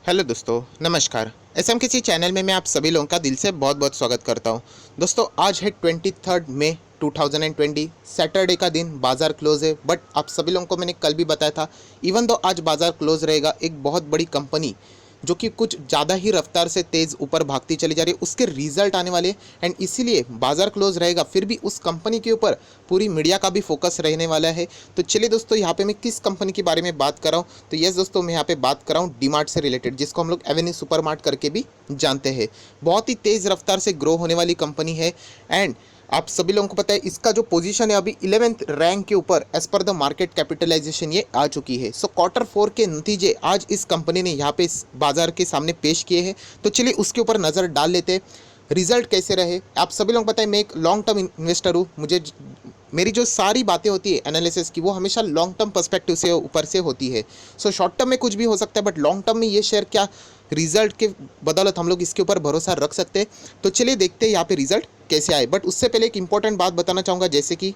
Hello दोस्तों, नमस्कार। SMKC channel में मैं आप सभी लोगों का दिल से बहुत बहुत स्वागत करता हूं। दोस्तों, आज है 23 मई 2020, सैटरडे का दिन। बाज़ार क्लोज़ है, बट आप सभी लोगों को मैंने कल भी बताया था, इवन दो आज बाज़ार क्लोज़ रहेगा, एक बहुत बड़ी कंपनी जो कि कुछ ज़्यादा ही रफ्तार से तेज़ ऊपर भागती चली जा रही है, उसके रिजल्ट आने वाले। एंड इसीलिए बाज़ार क्लोज़ रहेगा, फिर भी उस कंपनी के ऊपर पूरी मीडिया का भी फोकस रहने वाला है। तो चलिए दोस्तों, यहाँ पे मैं किस कंपनी के बारे में बात कर रहा हूँ, तो यस दोस्तों, मैं यहाँ पे बात कर रहा हूँ डीमार्ट से रिलेटेड, जिसको हम लोग एवेन्यू सुपरमार्ट करके भी जानते हैं। बहुत ही तेज़ रफ्तार से ग्रो होने वाली कंपनी है। एंड आप सभी लोगों को पता है, इसका जो पोजीशन है अभी 11th रैंक के ऊपर as per the market capitalisation ये आ चुकी है। सो क्वार्टर 4 के नतीजे आज इस कंपनी ने यहाँ पे इस बाजार के सामने पेश किए हैं। तो चलिए उसके ऊपर नज़र डाल लेते हैं, रिजल्ट कैसे रहे। आप सभी लोगों को पता है, मैं एक लॉन्ग टर्म इन्वेस्टर हूँ। मेरी जो सारी बातें होती है एनालिसिस की, वो हमेशा लॉन्ग टर्म पर्सपेक्टिव से ऊपर से होती है। सो शॉर्ट टर्म में कुछ भी हो सकता है, बट लॉन्ग टर्म में ये शेयर क्या रिजल्ट के बदौलत हम लोग इसके ऊपर भरोसा रख सकते हैं। तो चलिए देखते हैं यहाँ पे रिजल्ट कैसे आए। बट उससे पहले एक इंपॉर्टेंट बात बताना चाहूँगा, जैसे कि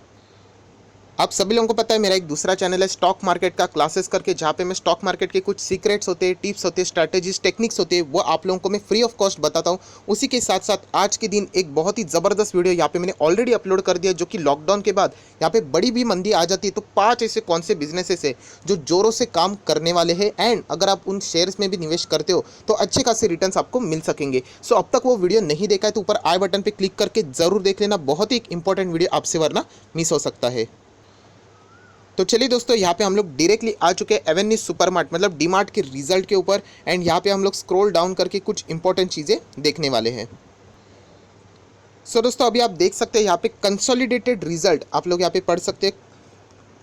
आप सभी लोगों को पता है, मेरा एक दूसरा चैनल है स्टॉक मार्केट का क्लासेस करके, जहाँ पे मैं स्टॉक मार्केट के कुछ सीक्रेट्स होते हैं, टिप्स होते हैं, स्ट्रैटेजीज, टेक्निक्स होते हैं, वो आप लोगों को मैं फ्री ऑफ कॉस्ट बताता हूँ। उसी के साथ साथ आज के दिन एक बहुत ही ज़बरदस्त वीडियो यहाँ पे मैंने ऑलरेडी अपलोड कर दिया, जो कि लॉकडाउन के बाद यहाँ पे बड़ी भी मंदी आ जाती है तो 5 ऐसे कौन से बिजनेसेस है जो ज़ोरों से काम करने वाले हैं। एंड अगर आप उन शेयर्स में भी निवेश करते हो तो अच्छे खासे रिटर्न्स आपको मिल सकेंगे। सो अब तक वो वीडियो नहीं देखा है तो ऊपर आई बटन पर क्लिक करके ज़रूर देख लेना, बहुत ही एक इंपॉर्टेंट वीडियो आपसे वरना मिस हो सकता है। तो चलिए दोस्तों, यहाँ पे हम लोग डायरेक्टली आ चुके हैं एवेन्यू सुपरमार्ट मतलब डीमार्ट के रिजल्ट के ऊपर। एंड यहाँ पे हम लोग स्क्रॉल डाउन करके कुछ इंपॉर्टेंट चीज़ें देखने वाले हैं। सो दोस्तों, अभी आप देख सकते हैं यहाँ पे कंसोलिडेटेड रिजल्ट आप लोग यहाँ पे पढ़ सकते हैं।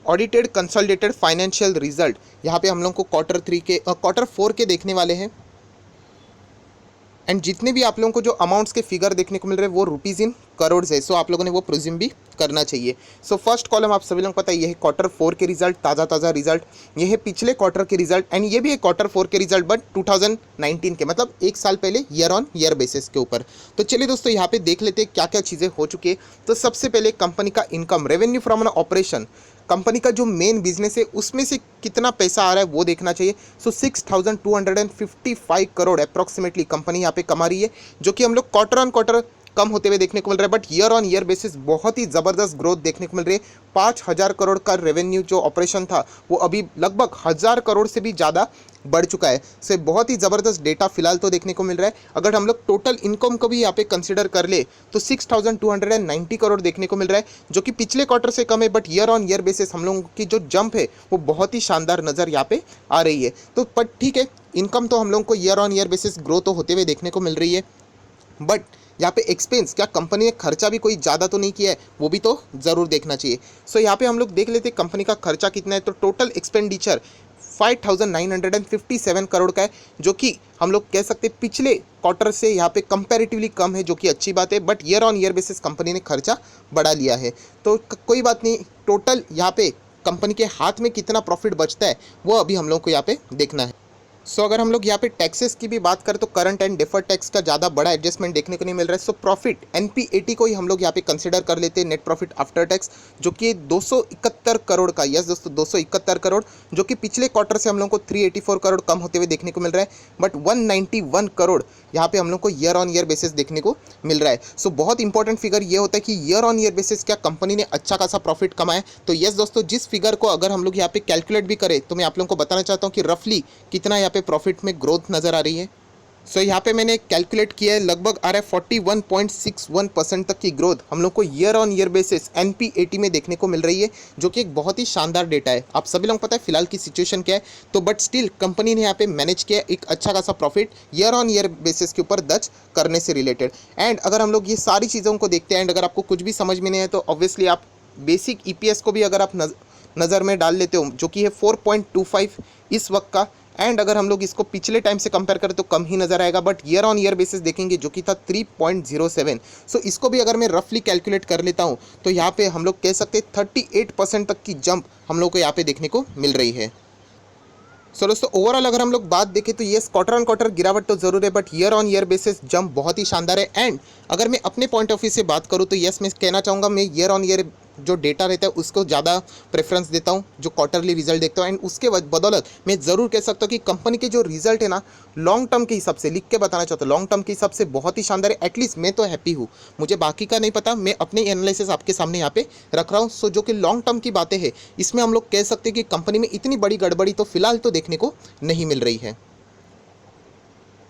ऑडिटेड कंसोलिडेटेड फाइनेंशियल रिजल्ट यहाँ पे हम लोग को क्वार्टर 4 के देखने वाले हैं। एंड जितने भी आप लोगों को जो अमाउंट्स के फिगर देखने को मिल रहे हैं वो रुपीज़ इन करोड़ है। सो आप लोगों ने वो प्रिज्यूम भी करना चाहिए। सो फर्स्ट कॉलम आप सभी लोगों को पता है, ये है क्वार्टर 4 के रिजल्ट, ताज़ा रिजल्ट। ये है पिछले क्वार्टर के रिजल्ट एंड ये भी है क्वार्टर 4 के रिजल्ट, बट 2019 के, मतलब एक साल पहले ईयर ऑन ईयर बेसिस के ऊपर। तो चलिए दोस्तों, यहाँ पे देख लेते हैं क्या क्या चीज़ें हो चुकी है। तो सबसे पहले कंपनी का income, revenue from an operation, company का जो मेन बिजनेस है उसमें से कितना पैसा आ रहा है वो देखना चाहिए। सो 6,255 करोड़ अप्रॉक्सीमेटली कंपनी यहाँ पे कमा रही है, जो कि हम लोग क्वार्टर ऑन क्वार्टर कम होते हुए देखने को मिल रहा है, but year on year basis बहुत ही ज़बरदस्त ग्रोथ देखने को मिल रही है। 5,000 करोड़ का रेवेन्यू जो ऑपरेशन था वो अभी लगभग 1,000 करोड़ से भी ज़्यादा बढ़ चुका है। से बहुत ही ज़बरदस्त डेटा फिलहाल तो देखने को मिल रहा है। अगर हम लोग टोटल इनकम को भी यहाँ पे कंसिडर कर ले तो 6,290 करोड़ देखने को मिल रहा है, जो कि पिछले क्वार्टर से कम है, but year on year basis हम लोगों की जो जंप है वो बहुत ही शानदार नज़र यहाँ पे आ रही है। तो बट ठीक है, इनकम तो हम लोगों को year on year basis grow तो होते हुए देखने को मिल रही है, बट यहाँ पे एक्सपेंस, क्या कंपनी ने खर्चा भी कोई ज़्यादा तो नहीं किया है, वो भी तो ज़रूर देखना चाहिए। सो यहाँ पे हम लोग देख लेते हैं कंपनी का खर्चा कितना है। तो टोटल एक्सपेंडिचर 5,957 करोड़ का है, जो कि हम लोग कह सकते हैं पिछले क्वार्टर से यहाँ पे कंपैरेटिवली कम है, जो कि अच्छी बात है। But year on year basis company ने खर्चा बढ़ा लिया है, तो कोई बात नहीं। टोटल यहाँ पे कंपनी के हाथ में कितना प्रॉफिट बचता है वो अभी हम लोग को यहाँ पे देखना है। सो अगर हम लोग यहाँ पे टैक्सेस की भी बात करें तो करंट एंड डिफर्ड टैक्स का ज़्यादा बड़ा एडजस्टमेंट देखने को नहीं मिल रहा है। सो प्रॉफिट NPAT को ही हम लोग यहाँ पे कंसिडर कर लेते हैं, नेट प्रॉफिट आफ्टर टैक्स, जो कि 271 करोड़ का। यस दोस्तों, 271 करोड़, जो कि पिछले क्वार्टर से हम लोग को 384 करोड़ कम होते हुए देखने को मिल रहा है, बट 191 करोड़ यहाँ पे हम लोग को ईयर ऑन ईयर बेसिस देखने को मिल रहा है। सो बहुत इंपॉर्टेंट फिगर ये होता है कि ईयर ऑन ईयर बेसिस क्या कंपनी ने अच्छा खासा प्रॉफिट कमाया। तो यस दोस्तों, जिस फिगर को अगर हम लोग यहाँ पे कैलकुलेट भी करें तो मैं आप लोगों को बताना चाहता हूँ कि रफली कितना यहाँ पे प्रॉफिट में ग्रोथ नज़र आ रही है। सो यहाँ पे मैंने कैलकुलेट किया है, लगभग आ रहा है 41.61% तक की ग्रोथ हम लोग को year on year basis NPAT में देखने को मिल रही है, जो कि एक बहुत ही शानदार डेटा है। आप सभी लोगों को पता है फिलहाल की सिचुएशन क्या है, तो बट स्टिल कंपनी ने यहाँ पे मैनेज किया एक अच्छा खासा profit year on year basis के ऊपर दर्ज करने से रिलेटेड। एंड अगर हम लोग ये सारी चीज़ों को देखते हैं एंड अगर आपको कुछ भी समझ में नहीं है तो ऑब्वियसली आप बेसिक EPS को भी अगर आप नज़र में डाल लेते हो, जो कि है 4.25 इस वक्त का। एंड अगर हम लोग इसको पिछले टाइम से कंपेयर करें तो कम ही नज़र आएगा, but year on year basis देखेंगे जो कि था 3.07। सो इसको भी अगर मैं रफली कैलकुलेट कर लेता हूँ तो यहाँ पे हम लोग कह सकते हैं 38% तक की जंप हम लोग को यहाँ पे देखने को मिल रही है। सो दोस्तों, ओवरऑल अगर हम लोग बात देखें तो ये क्वार्टर ऑन क्वार्टर गिरावट तो ज़रूर है, but year on year basis jump बहुत ही शानदार है। एंड अगर मैं अपने पॉइंट ऑफ व्यू से बात करूँ तो यस, मैं कहना चाहूँगा मैं ईयर ऑन ईयर जो डेटा रहता है उसको ज़्यादा प्रेफरेंस देता हूँ, जो क्वार्टरली रिजल्ट देखता हूँ। एंड उसके बदौलत मैं ज़रूर कह सकता हूँ कि कंपनी के जो रिजल्ट है ना, लॉन्ग टर्म के हिसाब से लिख के बताना चाहता हूँ, लॉन्ग टर्म के हिसाब से बहुत ही शानदार है। एटलीस्ट मैं तो हैप्पी हूँ, मुझे बाकी का नहीं पता, मैं अपने एनालिसिस आपके सामने यहाँ पे रख रहा हूँ। सो जो कि लॉन्ग टर्म की बातें हैं, इसमें हम लोग कह सकते हैं कि कंपनी में इतनी बड़ी गड़बड़ी तो फिलहाल तो देखने को नहीं मिल रही है।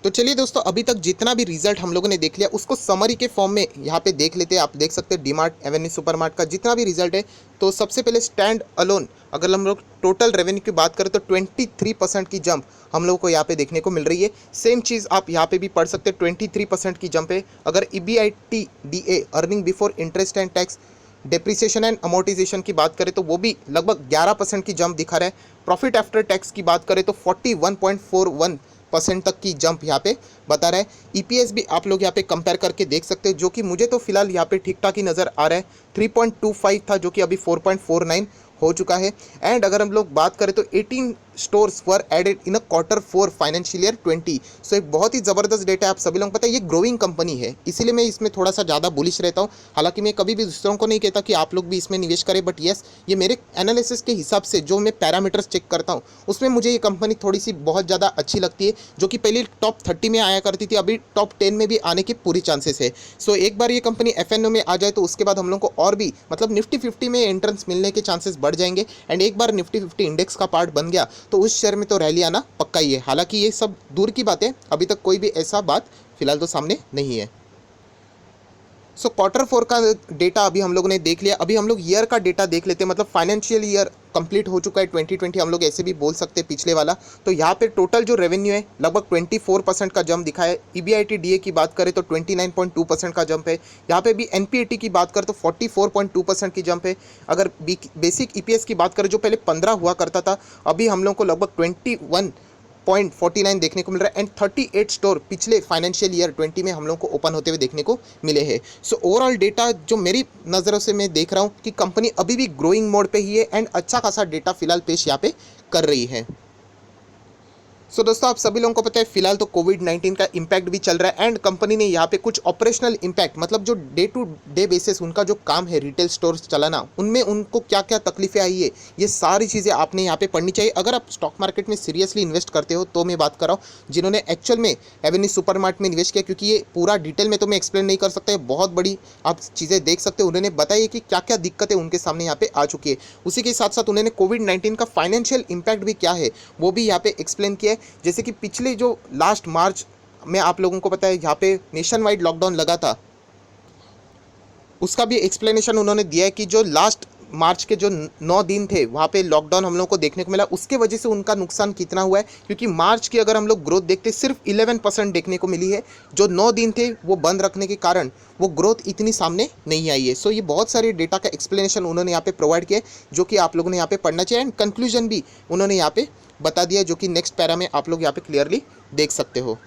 तो चलिए दोस्तों, अभी तक जितना भी रिजल्ट हम लोगों ने देख लिया उसको समरी के फॉर्म में यहाँ पे देख लेते हैं। आप देख सकते हैं डीमार्ट, एवेन्यू सुपरमार्ट का जितना भी रिजल्ट है। तो सबसे पहले स्टैंड अलोन अगर हम लोग टोटल रेवेन्यू की बात करें तो 23% की जंप हम लोगों को यहाँ पे देखने को मिल रही है। सेम चीज़ आप यहाँ पे भी पढ़ सकते हैं, 23% की जंप है। अगर EBITDA earning before interest and tax depreciation and amortisation की बात करें तो वो भी लगभग 11% की जंप दिखा रहा है। प्रॉफिट आफ्टर टैक्स की बात करें तो 41.41% तक की जंप यहाँ पे बता रहा है। ईपीएस भी आप लोग यहाँ पे कंपेयर करके देख सकते हैं, जो कि मुझे तो फिलहाल यहाँ पे ठीक ठाक ही नज़र आ रहा है। 3.25 था जो कि अभी 4.49 हो चुका है। एंड अगर हम लोग बात करें तो 18 stores were added in a Q4 financial year 20। So एक बहुत ही ज़बरदस्त डेटा है। आप सभी लोगों को पता है ये ग्रोइंग कंपनी है, इसीलिए मैं इसमें थोड़ा सा ज़्यादा बुलिश रहता हूँ। हालांकि मैं कभी भी दूसरों को नहीं कहता कि आप लोग भी इसमें निवेश करें, बट येस, ये मेरे एनालिसिस के हिसाब से जो मैं पैरामीटर्स चेक करता हूँ उसमें मुझे ये कंपनी थोड़ी सी बहुत ज़्यादा अच्छी लगती है, जो कि पहले टॉप 30 में आया करती थी, अभी टॉप 10 में भी आने की पूरी चांसेस है। सो एक बार ये कंपनी FNO में आ जाए तो उसके बाद हम लोग को और भी मतलब निफ्टी 50 में एंट्रेंस मिलने के चांसेस बढ़ जाएंगे। एंड एक बार निफ्टी 50 इंडेक्स का पार्ट बन गया तो उस शेयर में तो रैली आना पक्का ही है। हालांकि ये सब दूर की बात है, अभी तक कोई भी ऐसा बात फिलहाल तो सामने नहीं है। सो Q4 का डेटा अभी हम लोगों ने देख लिया। अभी हम लोग ईयर का डेटा देख लेते हैं, मतलब फाइनेंशियल ईयर कंप्लीट हो चुका है 2020, हम लोग ऐसे भी बोल सकते हैं पिछले वाला। तो यहाँ पे टोटल जो रेवेन्यू है लगभग 24% का जंप दिखा है। EBITDA की बात करें तो 29.2% का जंप है। यहाँ पे भी NPAT की बात करें तो 44.2% की जंप है। अगर बेसिक EPS की बात करें जो पहले 15 हुआ करता था, अभी हम लोग को लगभग 21.49 देखने को मिल रहा है। एंड 38 स्टोर पिछले फाइनेंशियल ईयर 20 में हम लोग को ओपन होते हुए देखने को मिले हैं। सो ओवरऑल डेटा जो मेरी नज़रों से मैं देख रहा हूँ कि कंपनी अभी भी ग्रोइंग मोड पे ही है एंड अच्छा खासा डेटा फिलहाल पेश यहाँ पे कर रही है। सो दोस्तों, आप सभी लोगों को पता है फिलहाल तो कोविड-19 का इम्पैक्ट भी चल रहा है एंड कंपनी ने यहाँ पे कुछ ऑपरेशनल इम्पैक्ट, मतलब जो डे टू डे बेसिस उनका जो काम है रिटेल स्टोर्स चलाना, उनमें उनको क्या क्या तकलीफें आई है, ये सारी चीज़ें आपने यहाँ पे पढ़नी चाहिए। अगर आप स्टॉक मार्केट में सीरियसली इन्वेस्ट करते हो तो मैं बात कर रहा हूँ जिन्होंने एक्चुअल में एवेन्यू सुपरमार्ट में निवेश किया, क्योंकि ये पूरा डिटेल में तो मैं एक्सप्लेन नहीं कर सकता, ये बहुत बड़ी आप चीज़ें देख सकते हो। उन्होंने बताया कि क्या क्या दिक्कतें उनके सामने यहाँ पे आ चुकी है। उसी के साथ साथ उन्होंने कोविड-19 का फाइनेंशियल इम्पैक्ट भी क्या है वो भी यहाँ पे एक्सप्लेन किया है। जैसे कि पिछले जो लास्ट मार्च में आप लोगों को पता है यहाँ पे नेशन वाइड लॉकडाउन लगा था, उसका भी एक्सप्लेनेशन उन्होंने दिया है कि जो लास्ट मार्च के जो 9 दिन थे वहाँ पे लॉकडाउन हम लोग को देखने को मिला, उसके वजह से उनका नुकसान कितना हुआ है। क्योंकि मार्च की अगर हम लोग ग्रोथ देखते सिर्फ 11% देखने को मिली है, जो 9 दिन थे वो बंद रखने के कारण वो ग्रोथ इतनी सामने नहीं आई है। सो ये बहुत सारे डेटा का एक्सप्लेनेशन उन्होंने यहाँ पे प्रोवाइड किया है, जो कि आप लोगों ने यहाँ पे पढ़ना चाहिए। एंड कंक्लूजन भी उन्होंने यहाँ पे बता दिया, जो कि नेक्स्ट पैरा में आप लोग यहाँ पे क्लियरली देख सकते हो।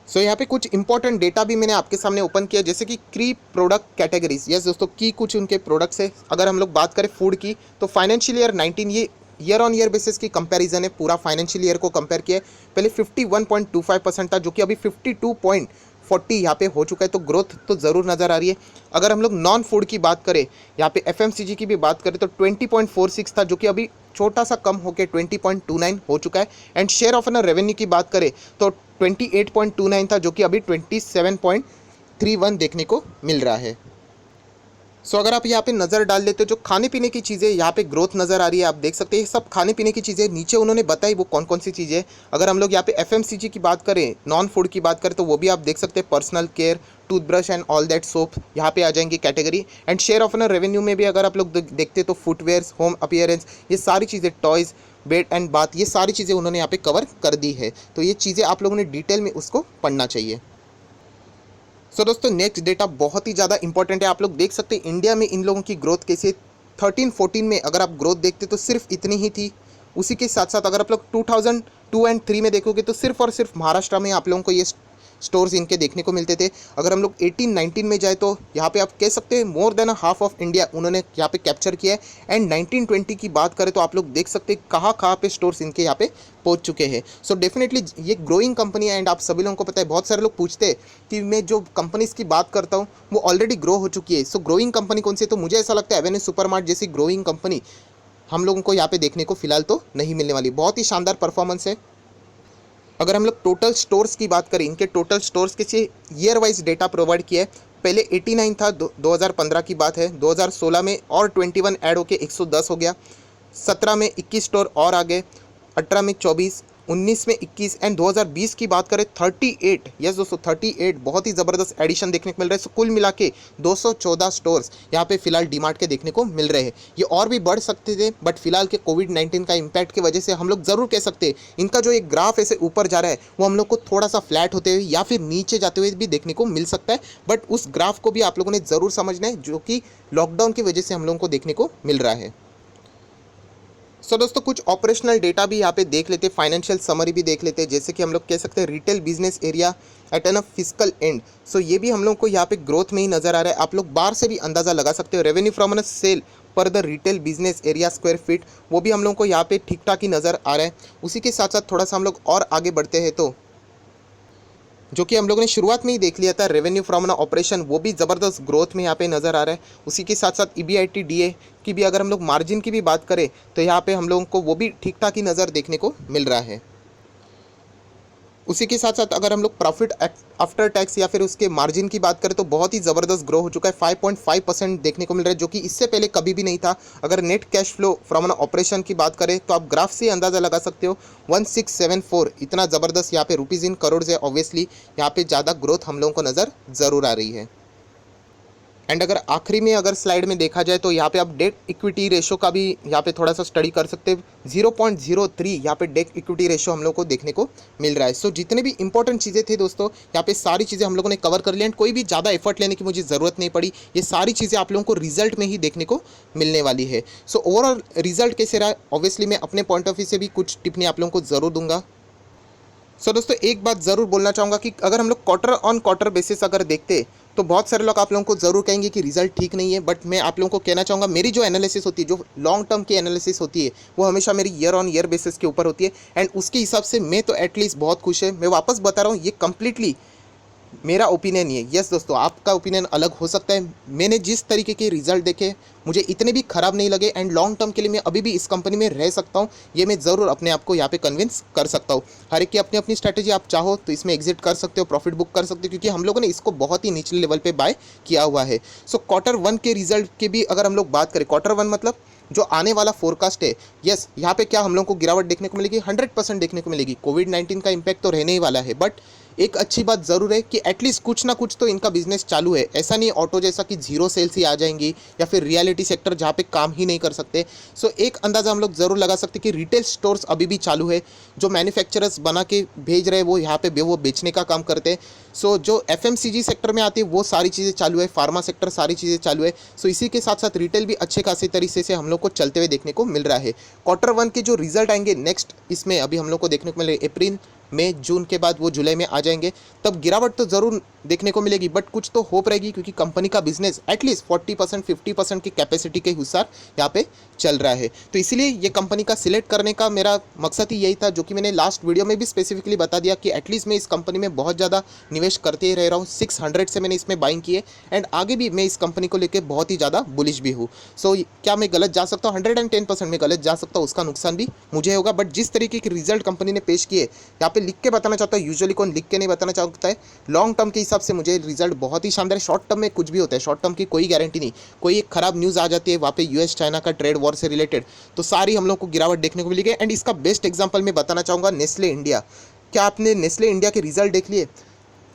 सो यहाँ पे कुछ इंपॉर्टेंट डेटा भी मैंने आपके सामने ओपन किया, जैसे कि की प्रोडक्ट कैटेगरीज। यस दोस्तों, की कुछ उनके प्रोडक्ट्स है। अगर हम लोग बात करें फूड की तो फाइनेंशियल ईयर 19 ये ईयर ऑन ईयर बेसिस की कंपैरिजन है, पूरा फाइनेंशियल ईयर को कंपेयर किया है। पहले 51.25% था जो कि अभी 52.40 यहाँ पे हो चुका है, तो ग्रोथ तो ज़रूर नज़र आ रही है। अगर हम लोग नॉन फूड की बात करें, यहाँ पे FMCG की भी बात करें तो 20.46 था जो कि अभी छोटा सा कम होकर 20.29 हो चुका है। And share of an revenue की बात करें तो 28.29 था जो कि अभी 27.31 देखने को मिल रहा है। सो अगर आप यहाँ पे नज़र डाल लेते हो, जो खाने पीने की चीज़ें यहाँ पे ग्रोथ नज़र आ रही है, आप देख सकते हैं सब खाने पीने की चीज़ें नीचे उन्होंने बताई वो कौन कौन सी चीज़ें। अगर हम लोग यहाँ पे FMCG की बात करें, नॉन फूड की बात करें तो वो भी आप देख सकते हैं, personal care, toothbrush and all that soap यहाँ पे आ जाएंगी category. And share of an revenue में भी अगर आप लोग देखते तो फुटवेयर्स, होम अपीयरेंस, ये सारी चीज़ें, टॉयज़, बेड एंड बाथ, ये सारी चीज़ें उन्होंने यहाँ पे कवर कर दी है। तो ये चीज़ें आप लोगों ने डिटेल में उसको पढ़ना चाहिए। सो दोस्तों, नेक्स्ट डेटा बहुत ही ज़्यादा इंपॉर्टेंट है। आप लोग देख सकते हैं इंडिया में इन लोगों की ग्रोथ कैसे 13-14 में अगर आप ग्रोथ देखते तो सिर्फ इतनी ही थी। उसी के साथ साथ अगर आप लोग 2002 एंड 3 में देखोगे तो सिर्फ और सिर्फ महाराष्ट्र में आप लोगों को ये स्टोर्स इनके देखने को मिलते थे। अगर हम लोग 18-19 में जाए तो यहाँ पे आप कह सकते हैं more than half of India उन्होंने यहाँ पे कैप्चर किया है। एंड 1920 की बात करें तो आप लोग देख सकते हैं कहाँ पे स्टोर्स इनके यहाँ पे पहुँच चुके हैं। सो डेफिनेटली ये ग्रोइंग कंपनी है। एंड आप सभी लोगों को पता है, बहुत सारे लोग पूछते हैं कि मैं जो कंपनीज़ की बात करता हूँ वो ऑलरेडी ग्रो हो चुकी है। सो ग्रोइंग कंपनी कौन सी है? तो मुझे ऐसा लगता है एवेन्यू सुपरमार्ट जैसी ग्रोइंग कंपनी हम लोगों को यहाँ पे देखने को फिलहाल तो नहीं मिलने वाली। बहुत ही शानदार परफॉर्मेंस है। अगर हम लोग टोटल स्टोर्स की बात करें, इनके टोटल स्टोर्स के ईयर वाइज डेटा प्रोवाइड किया है। पहले 89 था, 2015 की बात है। 2016 में और 21 ऐड होके 110 हो गया। 17 में 21 स्टोर और आ गए। 18 में 24, 19 में 21 एंड 2020 की बात करें 38। यस दोस्तों, 38 बहुत ही ज़बरदस्त एडिशन देखने को मिल रहा है। सो कुल मिला के 214 स्टोर्स यहाँ पे फिलहाल डीमार्ट के देखने को मिल रहे हैं। ये और भी बढ़ सकते थे बट फिलहाल के कोविड-19 का इम्पैक्ट की वजह से हम लोग ज़रूर कह सकते हैं इनका जो एक ग्राफ ऐसे ऊपर जा रहा है वो हम लोग को थोड़ा सा फ्लैट होते हुए या फिर नीचे जाते हुए भी देखने को मिल सकता है। बट उस ग्राफ को भी आप लोगों ने ज़रूर समझना है जो कि लॉकडाउन की वजह से हम लोगों को देखने को मिल रहा है। सो दोस्तों कुछ ऑपरेशनल डेटा भी यहाँ पे देख लेते हैं, फाइनेंशियल समरी भी देख लेते हैं। जैसे कि हम लोग कह सकते हैं retail business area at an physical end. So ये भी हम लोग को यहाँ पे ग्रोथ में ही नज़र आ रहा है। आप लोग बाहर से भी अंदाज़ा लगा सकते हो। रेवेन्यू फ्रॉम एन सेल पर the retail business area square feet, वो भी हम लोग को यहाँ पे ठीक ठाक ही नज़र आ रहा है। उसी के साथ साथ थोड़ा सा हम लोग और आगे बढ़ते हैं तो जो कि हम लोगों ने शुरुआत में ही देख लिया था, रेवेन्यू फ्रॉम एन ऑपरेशन, वो भी ज़बरदस्त ग्रोथ में यहाँ पे नज़र आ रहा है। उसी के साथ साथ EBIT DA की भी अगर हम लोग मार्जिन की भी बात करें तो यहाँ पे हम लोगों को वो भी ठीक ठाक ही नज़र देखने को मिल रहा है। उसी के साथ साथ अगर हम लोग प्रॉफिट आफ्टर टैक्स या फिर उसके मार्जिन की बात करें तो बहुत ही ज़बरदस्त ग्रो हो चुका है। 5.5% देखने को मिल रहा है जो कि इससे पहले कभी भी नहीं था। अगर net cash flow from an operation की बात करें तो आप ग्राफ से अंदाज़ा लगा सकते हो 1674, इतना ज़बरदस्त यहाँ पे रुपीज़ इन करोड़ है। ऑब्वियसली यहाँ पे ज़्यादा ग्रोथ हम लोगों को नज़र ज़रूर आ रही है। एंड अगर आखिरी में अगर स्लाइड में देखा जाए तो यहाँ पे आप डेट इक्विटी रेशो का भी यहाँ पे थोड़ा सा स्टडी कर सकते हैं। 0.03 यहाँ पे डेट इक्विटी रेशो हम लोग को देखने को मिल रहा है। सो जितने भी इंपॉर्टेंट चीज़ें थे दोस्तों यहाँ पे सारी चीज़ें हम लोगों ने कवर कर ली एंड कोई भी ज़्यादा एफर्ट लेने की मुझे ज़रूरत नहीं पड़ी। ये सारी चीज़ें आप लोगों को रिजल्ट में ही देखने को मिलने वाली है। सो ओवरऑल रिजल्ट कैसे रहा, ऑब्वियसली मैं अपने पॉइंट ऑफ व्यू से भी कुछ टिप्पणी आप लोगों को ज़रूर दूंगा। सो दोस्तों एक बात ज़रूर बोलना चाहूँगा कि अगर हम लोग क्वार्टर ऑन क्वार्टर बेसिस अगर देखते तो बहुत सारे लोग आप लोगों को ज़रूर कहेंगे कि रिजल्ट ठीक नहीं है। बट मैं आप लोगों को कहना चाहूँगा मेरी जो एनालिसिस होती है, जो लॉन्ग टर्म की एनालिसिस होती है, वो हमेशा मेरी ईयर ऑन ईयर बेसिस के ऊपर होती है। एंड उसके हिसाब से मैं तो एटलीस्ट बहुत खुश है। मैं वापस बता रहा हूँ ये कंप्लीटली मेरा ओपिनियन ही है। यस दोस्तों आपका ओपिनियन अलग हो सकता है। मैंने जिस तरीके के रिजल्ट देखे मुझे इतने भी ख़राब नहीं लगे एंड लॉन्ग टर्म के लिए मैं अभी भी इस कंपनी में रह सकता हूँ, ये मैं ज़रूर अपने आप को यहाँ पे कन्विंस कर सकता हूँ। हर एक की अपनी अपनी स्ट्रैटेजी, आप चाहो तो इसमें एग्जिट कर सकते हो, प्रॉफिट बुक कर सकते हो, क्योंकि हम लोगों ने इसको बहुत ही निचले लेवल पे बाय किया हुआ है। सो क्वार्टर वन के रिजल्ट के भी अगर हम लोग बात करें, क्वार्टर वन मतलब जो आने वाला फोरकास्ट है, यस यहाँ पे क्या हम लोगों को गिरावट देखने को मिलेगी, 100% देखने को मिलेगी। कोविड-19 का इम्पैक्ट तो रहने ही वाला है बट एक अच्छी बात ज़रूर है कि एटलीस्ट कुछ ना कुछ तो इनका बिजनेस चालू है। ऐसा नहीं ऑटो जैसा कि जीरो सेल्स ही आ जाएंगी या फिर रियलिटी सेक्टर जहाँ पे काम ही नहीं कर सकते। सो एक अंदाज़ा हम लोग ज़रूर लगा सकते कि रिटेल स्टोर्स अभी भी चालू है। जो मैन्युफैक्चरर्स बना के भेज रहे हैं वो यहाँ पे वो बेचने का काम करते हैं। सो जो FMCG सेक्टर में आती है वो सारी चीज़ें चालू है, फार्मा सेक्टर सारी चीज़ें चालू है। सो इसी के साथ साथ रिटेल भी अच्छे खासे तरीके से हम लोग को चलते हुए देखने को मिल रहा है। क्वार्टर वन के जो रिजल्ट आएंगे नेक्स्ट, इसमें अभी हम लोग को देखने को मिल रहा है अप्रैल मई जून के बाद वो जुलाई में आ जाएंगे, तब गिरावट तो ज़रूर देखने को मिलेगी बट कुछ तो होप रहेगी क्योंकि कंपनी का बिजनेस एटलीस्ट 40% 50% की कैपेसिटी के अनुसार यहाँ पे चल रहा है। तो इसीलिए ये कंपनी का सिलेक्ट करने का मेरा मकसद ही यही था, जो कि मैंने लास्ट वीडियो में भी स्पेसिफिकली बता दिया कि एटलीस्ट मैं इस कंपनी में बहुत ज़्यादा निवेश करते ही रह रहा हूँ। 600 से मैंने इसमें बाइंग की है एंड आगे भी मैं इस कंपनी को लेकर बहुत ही ज़्यादा बुलिश भी हूँ। सो क्या मैं गलत जा सकता हूँ? 110% में गलत जा सकता हूँ, उसका नुकसान भी मुझे होगा। बट जिस तरीके की रिजल्ट कंपनी ने पेश किए यहाँ पे लिख के बताना चाहता हूँ, यूजुअली कौन लिख के नहीं बताना चाहता है। लॉन्ग टर्म के हिसाब से मुझे रिजल्ट बहुत ही शानदार है। शॉर्ट टर्म में कुछ भी होता है, शॉर्ट टर्म की कोई गारंटी नहीं। कोई एक खराब न्यूज़ आ जाती है वहाँ पे US चाइना का ट्रेड वॉर से रिलेटेड, तो सारी हम लोग को गिरावट देखने को मिलेगी। एंड इसका बेस्ट एग्जांपल मैं बताना चाहूँगा नेस्ले इंडिया। क्या आपने नेस्ले इंडिया के रिजल्ट देख लिए?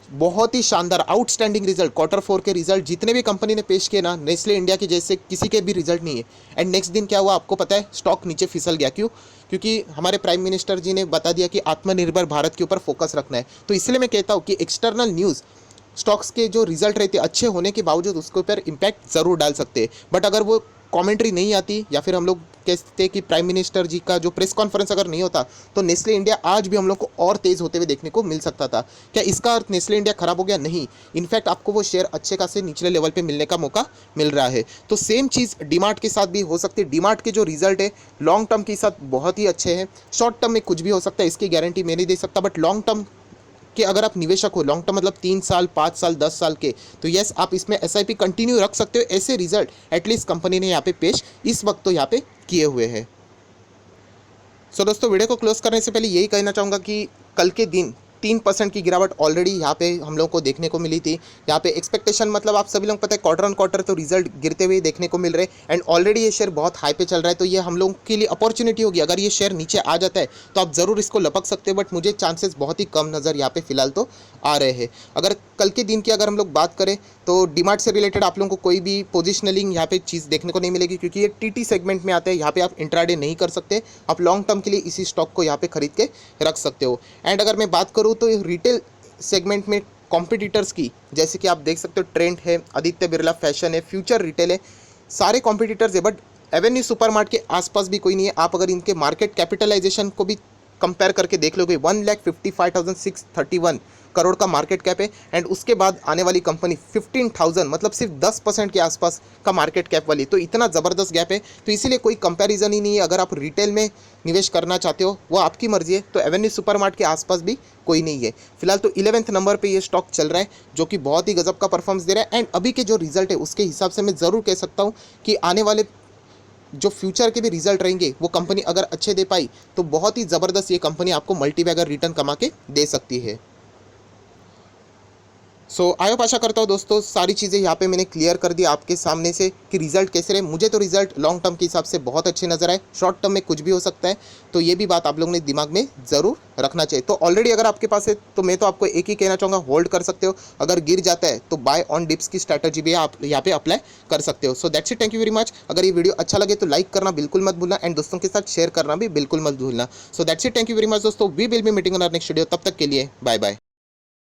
बहुत ही शानदार आउटस्टैंडिंग रिजल्ट। क्वार्टर 4 के रिजल्ट जितने भी कंपनी ने पेश किए ना, नेस्ले इंडिया के जैसे किसी के भी रिजल्ट नहीं है। एंड नेक्स्ट दिन क्या हुआ आपको पता है? स्टॉक नीचे फिसल गया। क्यों? क्योंकि हमारे प्राइम मिनिस्टर जी ने बता दिया कि आत्मनिर्भर भारत के ऊपर फोकस रखना है। तो इसलिए मैं कहता हूँ कि एक्सटर्नल न्यूज़ स्टॉक्स के जो रिजल्ट रहते हैं अच्छे होने के बावजूद उसके ऊपर इम्पैक्ट ज़रूर डाल सकते हैं। बट अगर वो कमेंट्री नहीं आती या फिर हम लोग कहते कि प्राइम मिनिस्टर जी का जो प्रेस कॉन्फ्रेंस अगर नहीं होता तो नेस्ले इंडिया आज भी हम लोग को और तेज़ होते हुए देखने को मिल सकता था। क्या इसका अर्थ नेस्ले इंडिया खराब हो गया? नहीं, इनफैक्ट आपको वो शेयर अच्छे खासे निचले लेवल पे मिलने का मौका मिल रहा है। तो सेम चीज़ डीमार्ट के साथ भी हो सकती है। डीमार्ट के जो रिजल्ट है लॉन्ग टर्म के साथ बहुत ही अच्छे हैं। शॉर्ट टर्म में कुछ भी हो सकता है, इसकी गारंटी मैं नहीं दे सकता, बट लॉन्ग टर्म कि अगर आप निवेशक हो, लॉन्ग टर्म मतलब 3 साल 5 साल 10 साल के, तो यस आप इसमें एसआईपी कंटिन्यू रख सकते हो। ऐसे रिजल्ट एटलीस्ट कंपनी ने यहाँ पे पेश इस वक्त तो यहाँ पे किए हुए हैं। सो दोस्तों, वीडियो को क्लोज करने से पहले यही कहना चाहूँगा कि कल के दिन 3% की गिरावट ऑलरेडी यहाँ पे हम लोग को देखने को मिली थी। यहाँ पे एक्सपेक्टेशन मतलब आप सभी लोग पता है क्वार्टर ऑन क्वार्टर तो रिजल्ट गिरते हुए देखने को मिल रहे हैं एंड ऑलरेडी ये शेयर बहुत हाई पे चल रहा है। तो ये हम लोग के लिए अपॉर्चुनिटी होगी। अगर ये शेयर नीचे आ जाता है तो आप ज़रूर इसको लपक सकते हो, बट मुझे चांसेस बहुत ही कम नज़र यहाँ पे फिलहाल तो आ रहे हैं। अगर कल के दिन की अगर हम लोग बात करें तो डीमार्ट से रिलेटेड आप लोगों को कोई भी पोजिशनलिंग यहाँ पे चीज़ देखने को नहीं मिलेगी, क्योंकि ये टीटी सेगमेंट में आते हैं। यहाँ पे आप इंट्राडे नहीं कर सकते, आप लॉन्ग टर्म के लिए इसी स्टॉक को यहाँ पे खरीद के रख सकते हो। एंड अगर मैं बात करूँ तो रिटेल सेगमेंट में कॉम्पिटिटर्स की, जैसे कि आप देख सकते हो ट्रेंड है, आदित्य बिरला फैशन है, फ्यूचर रिटेल है, सारे कॉम्पिटिटर्स है, बट एवेन्यू सुपरमार्ट के आसपास भी कोई नहीं है। आप अगर इनके मार्केट कैपिटलाइजेशन को भी कंपेयर करके देख लोगे, 1,55,631 करोड़ का मार्केट कैप है एंड उसके बाद आने वाली कंपनी 15,000 मतलब सिर्फ 10% के आसपास का मार्केट कैप वाली, तो इतना ज़बरदस्त गैप है। तो इसीलिए कोई कंपैरिजन ही नहीं है। अगर आप रिटेल में निवेश करना चाहते हो वो आपकी मर्जी है, तो एवेन्यू सुपरमार्ट के आसपास भी कोई नहीं है। फिलहाल तो 11वें नंबर पे ये स्टॉक चल रहा है, जो कि बहुत ही गजब का परफॉर्मेंस दे रहा है। एंड अभी के जो रिजल्ट है उसके हिसाब से मैं ज़रूर कह सकता हूँ कि आने वाले जो फ्यूचर के भी रिजल्ट रहेंगे वो कंपनी अगर अच्छे दे पाई तो बहुत ही ज़बरदस्त ये कंपनी आपको मल्टीबैगर रिटर्न कमा के दे सकती है। सो आई होप आशा करता हूँ दोस्तों सारी चीज़ें यहाँ पे मैंने क्लियर कर दी आपके सामने से कि रिजल्ट कैसे रहे। मुझे तो रिजल्ट लॉन्ग टर्म के हिसाब से बहुत अच्छे नजर आए, शॉर्ट टर्म में कुछ भी हो सकता है, तो ये भी बात आप लोगों ने दिमाग में ज़रूर रखना चाहिए। तो ऑलरेडी अगर आपके पास है तो मैं तो आपको एक ही कहना चाहूँगा, होल्ड कर सकते हो। अगर गिर जाता है तो बाय ऑन डिप्स की स्ट्रैटेजी भी आप यहाँ पे अप्लाई कर सकते हो। सो that's it, thank you very much. अगर ये वीडियो अच्छा लगे तो लाइक करना बिल्कुल मत भूलना एंड दोस्तों के साथ शेयर करना भी बिल्कुल मत भूलना। So that's it, thank you very much दोस्तों। We will be meeting on our next video. तब तक के लिए बाय बाय।